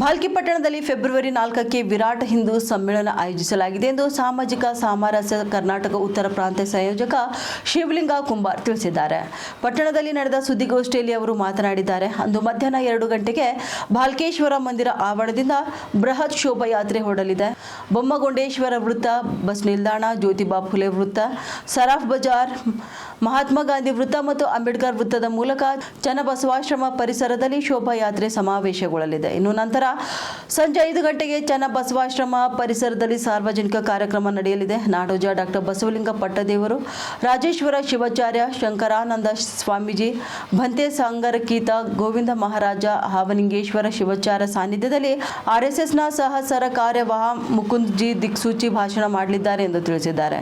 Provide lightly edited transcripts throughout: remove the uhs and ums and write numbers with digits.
ಭಾಲ್ಕಿ ಪಟ್ಟಣದಲ್ಲಿ ಫೆಬ್ರವರಿ 4ಕ್ಕೆ ವಿರಾಟ್ ಹಿಂದೂ ಸಮ್ಮೇಳನ ಆಯೋಜಿಸಲಾಗಿದೆ ಎಂದು ಸಾಮಾಜಿಕ ಸಾಮರಸ್ಯ ಕರ್ನಾಟಕ ಉತ್ತರ ಪ್ರಾಂತ ಸಂಯೋಜಕ ಶಿವಲಿಂಗ ಕುಂಬಾರ್ ತಿಳಿಸಿದ್ದಾರೆ. ಪಟ್ಟಣದಲ್ಲಿ ನಡೆದ ಸುದ್ದಿಗೋಷ್ಠಿಯಲ್ಲಿ ಅವರು ಮಾತನಾಡಿದ್ದಾರೆ. ಅಂದು ಮಧ್ಯಾಹ್ನ 2 ಗಂಟೆಗೆ ಭಾಲ್ಕೇಶ್ವರ ಮಂದಿರ ಆವರಣದಿಂದ ಬೃಹತ್ ಶೋಭಾಯಾತ್ರೆ ಹೊರಡಲಿದೆ. ಬೊಮ್ಮಗೊಂಡೇಶ್ವರ ವೃತ್ತ, ಬಸ್ ನಿಲ್ದಾಣ, ಜ್ಯೋತಿಬಾ ಫುಲೆ ವೃತ್ತ, ಸರಾಫ್ ಬಜಾರ್, ಮಹಾತ್ಮ ಗಾಂಧಿ ವೃತ್ತ ಮತ್ತು ಅಂಬೇಡ್ಕರ್ ವೃತ್ತದ ಮೂಲಕ ಚನ್ನಬಸವಾಶ್ರಮ ಪರಿಸರದಲ್ಲಿ ಶೋಭಾಯಾತ್ರೆ ಸಮಾವೇಶಗೊಳ್ಳಲಿದೆ. ಇನ್ನು ನಂತರ ಸಂಜೆ 5 ಗಂಟೆಗೆ ಚನ್ನಬಸವಾಶ್ರಮ ಪರಿಸರದಲ್ಲಿ ಸಾರ್ವಜನಿಕ ಕಾರ್ಯಕ್ರಮ ನಡೆಯಲಿದೆ. ನಾಡೋಜ ಡಾಕ್ಟರ್ ಬಸವಲಿಂಗ ಪಟ್ಟದೇವರು, ರಾಜೇಶ್ವರ ಶಿವಾಚಾರ್ಯ, ಶಂಕರಾನಂದ ಸ್ವಾಮೀಜಿ, ಭಂತೆ ಸಂಗರಕೀತ, ಗೋವಿಂದ ಮಹಾರಾಜ, ಹಾವಲಿಂಗೇಶ್ವರ ಶಿವಾಚಾರ್ಯ ಸಾನ್ನಿಧ್ಯದಲ್ಲಿ ಆರ್ಎಸ್ಎಸ್ನ ಸಹ ಸರ ಕಾರ್ಯವಾಹ ಮುಕುಂದ್ಜಿ ದಿಕ್ಸೂಚಿ ಭಾಷಣ ಮಾಡಲಿದ್ದಾರೆ ಎಂದು ತಿಳಿಸಿದ್ದಾರೆ.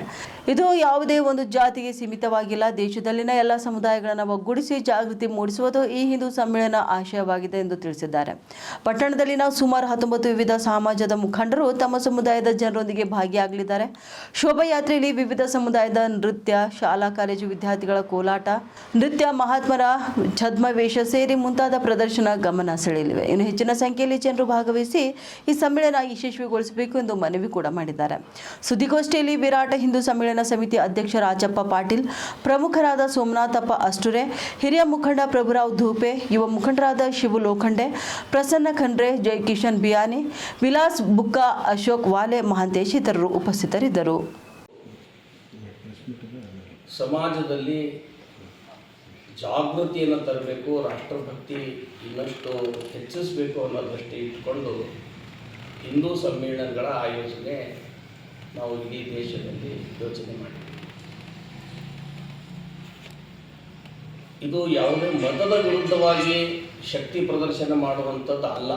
ಇದು ಯಾವುದೇ ಒಂದು ಜಾತಿಗೆ ಸೀಮಿತವಾಗಿಲ್ಲ. ದೇಶದಲ್ಲಿನ ಎಲ್ಲ ಸಮುದಾಯಗಳನ್ನು ಒಗ್ಗೂಡಿಸಿ ಜಾಗೃತಿ ಮೂಡಿಸುವುದು ಈ ಹಿಂದೂ ಸಮ್ಮೇಳನ ಆಶಯವಾಗಿದೆ ಎಂದು ತಿಳಿಸಿದ್ದಾರೆ. ಪಟ್ಟಣದಲ್ಲಿನ ಸುಮಾರು 19 ವಿವಿಧ ಸಮಾಜದ ಮುಖಂಡರು ತಮ್ಮ ಸಮುದಾಯದ ಜನರೊಂದಿಗೆ ಭಾಗಿಯಾಗಲಿದ್ದಾರೆ. ಶೋಭಾಯಾತ್ರೆಯಲ್ಲಿ ವಿವಿಧ ಸಮುದಾಯದ ನೃತ್ಯ, ಶಾಲಾ ಕಾಲೇಜು ವಿದ್ಯಾರ್ಥಿಗಳ ಕೋಲಾಟ, ನೃತ್ಯ, ಮಹಾತ್ಮರ ಛದ್ಮವೇಷ ಸೇರಿ ಮುಂತಾದ ಪ್ರದರ್ಶನ ಗಮನ ಸೆಳೆಯಲಿವೆ. ಇನ್ನು ಹೆಚ್ಚಿನ ಸಂಖ್ಯೆಯಲ್ಲಿ ಜನರು ಭಾಗವಹಿಸಿ ಈ ಸಮ್ಮೇಳನ ಯಶಸ್ವಿಗೊಳಿಸಬೇಕು ಎಂದು ಮನವಿ ಕೂಡ ಮಾಡಿದ್ದಾರೆ. ಸುದ್ದಿಗೋಷ್ಠಿಯಲ್ಲಿ ವಿರಾಟ ಹಿಂದೂ ಸಮ್ಮೇಳನ ಸಮಿತಿ ಅಧ್ಯಕ್ಷ ರಾಜಪ್ಪ ಪಾಟೀಲ್, ಪ್ರಮುಖರಾದ ಸೋಮನಾಥಪ್ಪ ಅಷ್ಟುರೆ, ಹಿರಿಯ ಮುಖಂಡ ಪ್ರಭುರಾವ್ ಧೂಪೆ, ಯುವ ಮುಖಂಡರಾದ ಶಿವು ಲೋಖಂಡೆ, ಪ್ರಸನ್ನ ಖಂಡ್ರೆ, ಜೈ ಕಿಶನ್ ಬಿಯಾನಿ, ವಿಲಾಸ್ ಬುಕ್ಕ, ಅಶೋಕ್ ವಾಲೆ, ಮಹಾಂತೇಶ್ ಇತರರು ಉಪಸ್ಥಿತರಿದ್ದರು. ಸಮಾಜದಲ್ಲಿ ಜಾಗೃತಿಯನ್ನು ತರಬೇಕು, ರಾಷ್ಟ್ರಭಕ್ತಿ ಇನ್ನಷ್ಟು ಹೆಚ್ಚಿಸಬೇಕು ಅನ್ನೋ ದೃಷ್ಟಿ ಇಟ್ಟುಕೊಂಡು ಹಿಂದೂ ಸಮ್ಮೇಳನಗಳ ಆಯೋಜನೆ ನಾವು ಇಡೀ ದೇಶದಲ್ಲಿ ಯೋಚನೆ ಮಾಡಿದ್ದೀವಿ. ಇದು ಯಾವುದೇ ಮತದ ವಿರುದ್ಧವಾಗಿ ಶಕ್ತಿ ಪ್ರದರ್ಶನ ಮಾಡುವಂಥದ್ದು ಅಲ್ಲ.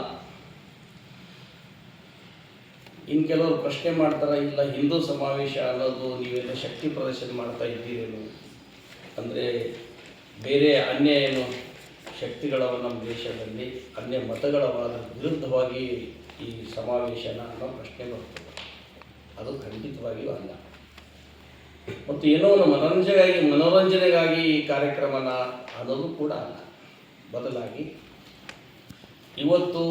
ಇನ್ನು ಕೆಲವರು ಪ್ರಶ್ನೆ ಮಾಡ್ತಾರೆ, ಇಲ್ಲ ಹಿಂದೂ ಸಮಾವೇಶ ಅನ್ನೋದು ನೀವೆಲ್ಲ ಶಕ್ತಿ ಪ್ರದರ್ಶನ ಮಾಡ್ತಾ ಇದ್ದೀರೇನು ಅಂದರೆ, ಬೇರೆ ಅನ್ಯ ಏನು ಶಕ್ತಿಗಳವ ನಮ್ಮ ದೇಶದಲ್ಲಿ, ಅನ್ಯ ಮತಗಳವಾದ ವಿರುದ್ಧವಾಗಿ ಈ ಸಮಾವೇಶನ ಅನ್ನೋ ಪ್ರಶ್ನೆ ಬರ್ತದೆ. ಅದು ಖಂಡಿತವಾಗಿಯೂ ಅಲ್ಲ. ಮತ್ತು ಏನೋ ಮನೋರಂಜನೆಗಾಗಿ ಈ ಕಾರ್ಯಕ್ರಮನ ಅನ್ನೋದು ಕೂಡ ಅಲ್ಲ. ಬದಲಾಗಿ ಇವತ್ತು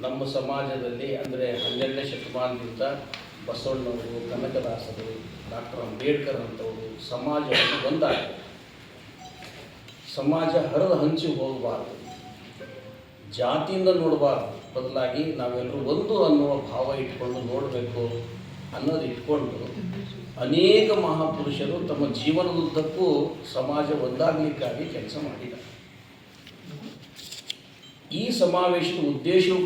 ನಮ್ಮ ಸಮಾಜದಲ್ಲಿ ಅಂದರೆ 12ನೇ ಶತಮಾನದಿಂದ ಬಸವಣ್ಣವರು, ಕನಕದಾಸರು, ಡಾಕ್ಟರ್ ಅಂಬೇಡ್ಕರ್ ಅಂತವರು ಸಮಾಜವನ್ನು ಒಂದಾಗಿದೆ. ಸಮಾಜ ಹರಿದು ಹಂಚಿ ಹೋಗಬಾರ್ದು, ಜಾತಿಯಿಂದ ನೋಡಬಾರ್ದು, ಬದಲಾಗಿ ನಾವೆಲ್ಲರೂ ಒಂದು ಅನ್ನುವ ಭಾವ ಇಟ್ಕೊಂಡು ನೋಡಬೇಕು ಅನ್ನೋದು ಇಟ್ಕೊಂಡು ಅನೇಕ ಮಹಾಪುರುಷರು ತಮ್ಮ ಜೀವನದುದ್ದಕ್ಕೂ ಸಮಾಜ ಒಂದಾಗಲಿಕ್ಕಾಗಿ ಕೆಲಸ ಮಾಡಿದ್ದಾರೆ. ಈ ಸಮಾವೇಶದ ಉದ್ದೇಶವು